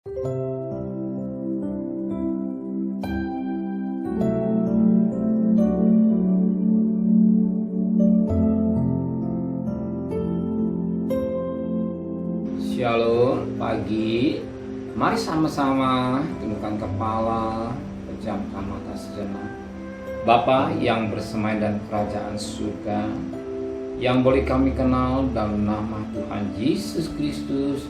Shalom, pagi. Mari sama-sama tundukkan kepala, pejamkan mata sejenak. Bapa yang bersemayam dan kerajaan surga, yang boleh kami kenal dalam nama Tuhan Yesus Kristus,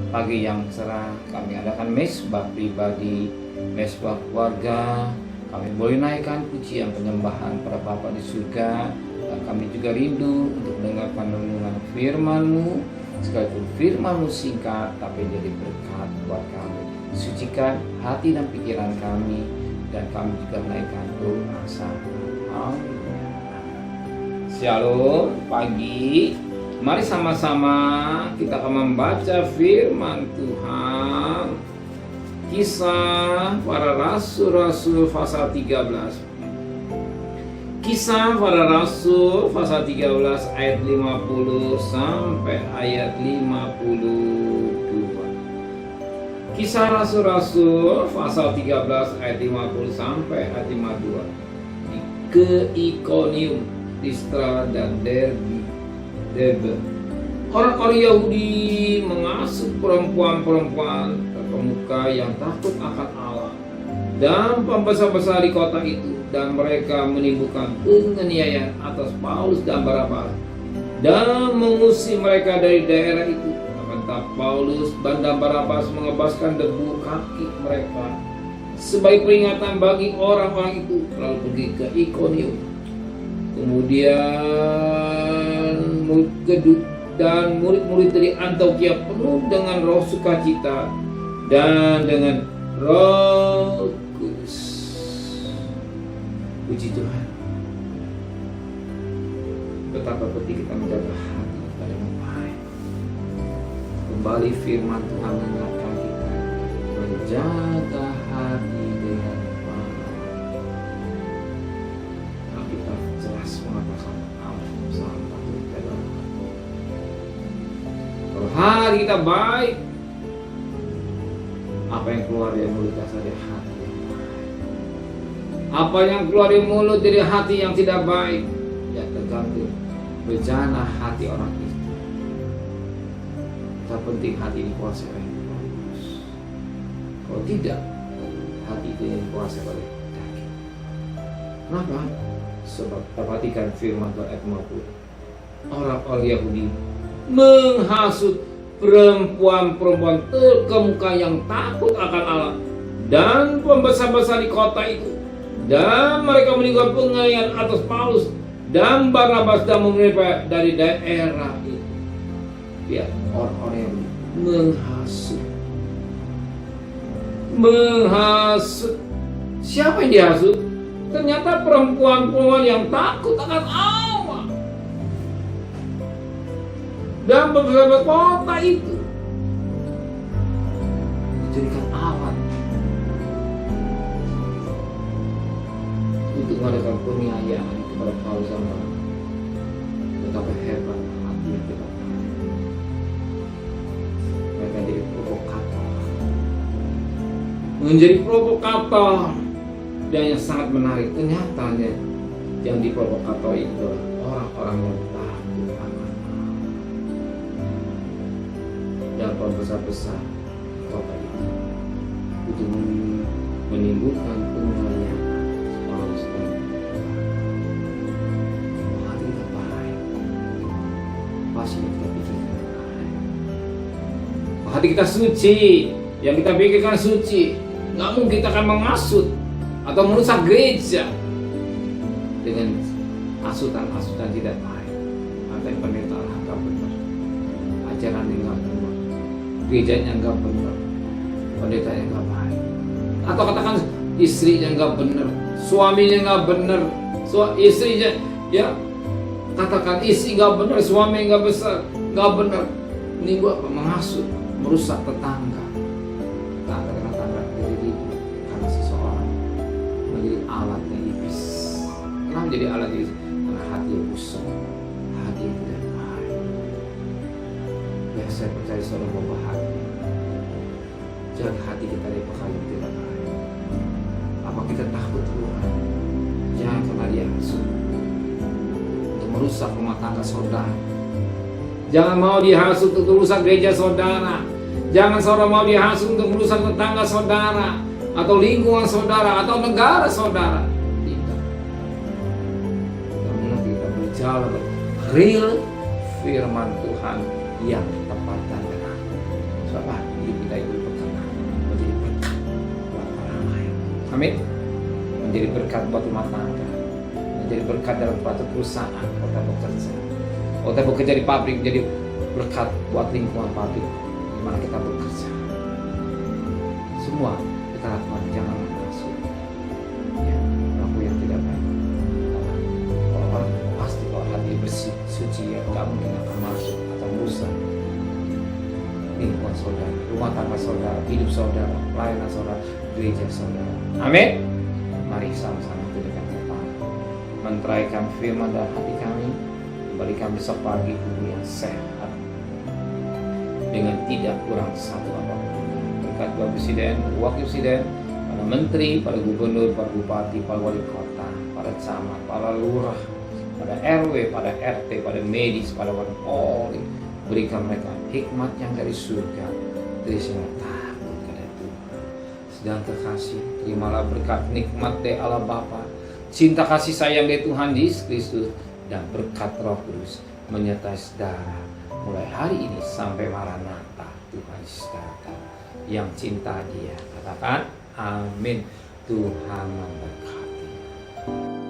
pagi yang cerah kami adakan mesbah pribadi, mesbah keluarga. Kami boleh naikkan pujian penyembahan pada Bapa di surga, dan kami juga rindu untuk mendengarkan renungan firman-Mu. Sekalipun firman-Mu singkat, tapi jadi berkat buat kami. Sucikan hati dan pikiran kami, dan kami juga menaikkan doa sama. Amin. Shalom, pagi. Mari sama-sama kita akan membaca firman Tuhan. Kisah para Rasul-Rasul pasal 13. Kisah para Rasul pasal 13 ayat 50 sampai ayat 52. Kisah Rasul-Rasul pasal 13 ayat 50 sampai ayat 52. Ke Ikonium, Listra dan Derbe. Orang-orang Yahudi mengasuh perempuan-perempuan terkemuka yang takut akan Allah dan pembesar-besar di kota itu, dan mereka menimbulkan penganiayaan atas Paulus dan Barnabas dan mengusir mereka dari daerah itu. Akan Paulus dan Barnabas mengebaskan debu kaki mereka sebagai peringatan bagi orang-orang itu, lalu pergi ke Ikonium. Kemudian dan murid-murid dari Antiokhia penuh dengan roh sukacita dan dengan Roh Kudus. Puji Tuhan. Betapa penting kita menjaga hati kita dengan baik. Kembali firman Tuhan mengingatkan kita menjaga hati dengan baik. Kita jelas mengatakan kalau hari kita baik, apa yang keluar dari mulut kita dari hati yang baik. Apa yang keluar dari mulut dari hati yang tidak baik, ya tergantung bejana hati orang itu. Terpenting hati dikuasai oleh Kristus. Kalau tidak, hati itu yang dikuasai oleh daging. Kenapa? Sebab perhatikan firman Tuhan ayat 50. Orang-orang Yahudi menghasut perempuan-perempuan terkemuka yang takut akan Allah dan pembesar-besar di kota itu, dan mereka menimbulkan penganiayaan atas Paulus dan Barnabas dan mereka dari daerah itu. Ya, orang-orang yang menghasut. Siapa yang dihasut? Ternyata perempuan-perempuan yang takut akan Allah dan pembesar kota itu dijadikan alat untuk mengadakan penganiayaan kepada Paulus dan Barnabas. Betapa hebat hati yang kita punya. Mereka jadi menjadi provokator, dan yang sangat menarik ternyata yang diprovokator itu orang-orang yang takut akan dan pembesar-besar kota itu untuk menimbulkan penganiayaan Paulus dan hati kita baik, pasti kita pikirkan baik. Hati kita suci, yang kita pikirkan suci. Nggak mungkin kita akan mengasut atau merusak gereja dengan asutan-asutan tidak baik. Atau pendeta agak benar, ajaran yang nggak benar, gerejanya nggak benar, pendetanya nggak baik, atau katakan istrinya nggak benar, suaminya nggak benar, istrinya ya katakan istri nggak benar, suami nggak besar, nggak benar. Ini buat apa? Menghasut, merusak tetangga. Tetangga jadi karena seseorang menjadi alatnya iblis. Kenapa menjadi alat iblis? Karena hati yang busuk, hati yang tidak baik. Ya, saya percaya saudara bahagia. Jaga hati kita dari perkara yang tidak baik. Apa kita takut Tuhan? Jangan karena dia hasut untuk merusak rumah tangga saudara. Jangan mau dihasut untuk merusak gereja saudara. Jangan saudara mau dihasut untuk merusak tetangga saudara, atau lingkungan saudara, atau negara saudara. Tidak. Namun kita berjalan real firman Tuhan yang tepat dan benar. Sebab hidup kita itu berkenan, menjadi berkat buat orang lain. Amin. Menjadi berkat buat rumah tangga, menjadi berkat dalam suatu perusahaan, kota bekerja. Kota bekerja di pabrik, menjadi berkat buat lingkungan pabrik di mana kita bekerja. Semua kita lakukan, jangan masuk ya, laku yang tidak baik. Kalau orang pasti kalau hati bersih, suci, ya nggak mungkin akan masuk atau merusak lingkungan saudara, rumah tangga saudara, hidup saudara, pelayanan saudara, gereja saudara. Amin. Mari sama-sama tujukan Tuhan, menteraikan firman dalam hati kami, berikan besok pagi tubuh yang sehat dengan tidak kurang satu apapun. Berkat Bapak Presiden, Wakil Presiden, para menteri, para gubernur, para bupati, para wali kota, para camat, para lurah, pada RW, pada RT, pada medis, pada wali polri. Berikan mereka hikmat yang dari surga, dari segala takut kepada Tuhan. Sedang terkasih, terimalah berkat nikmat dari Allah Bapa, cinta kasih sayang dari Tuhan Yesus Kristus, dan berkat Roh Kudus menyertai saudara mulai hari ini sampai Maranatha Tuhan Yesus datang. Yang cinta Dia katakan amin. Tuhan memberkati.